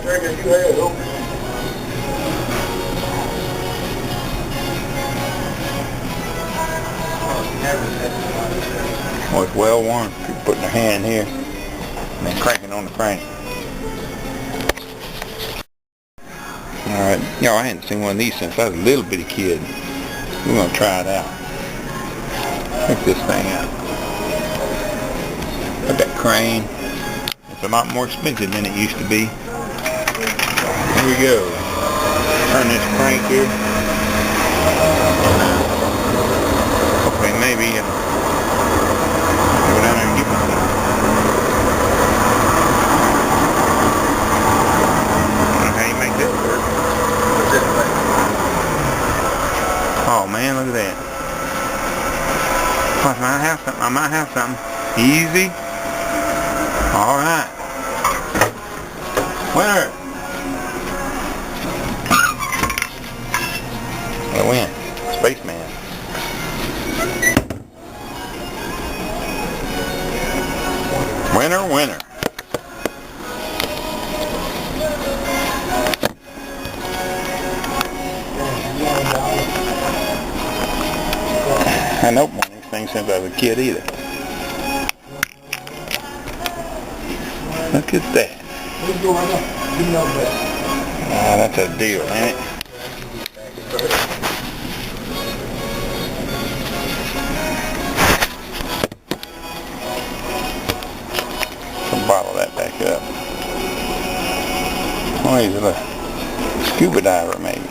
Well, it's well worn. People putting their hand here and then cranking on the crank. Alright, y'all, I hadn't seen one of these since I was a little bitty kid. We're going to try it out. Check this thing out. Got that crane. It's a lot more expensive than it used to be. Here we go. Turn this crank here. Hopefully maybe go down there and get me some. I don't know how you make this work. Oh man, look at that. I might have something. Easy. Alright. Winner. I win. Spaceman. Winner, winner. I know one of these things since I was a kid either. Look at that. Ah, that's a deal, ain't it? I'll bottle that back up. Oh, he's a scuba diver maybe.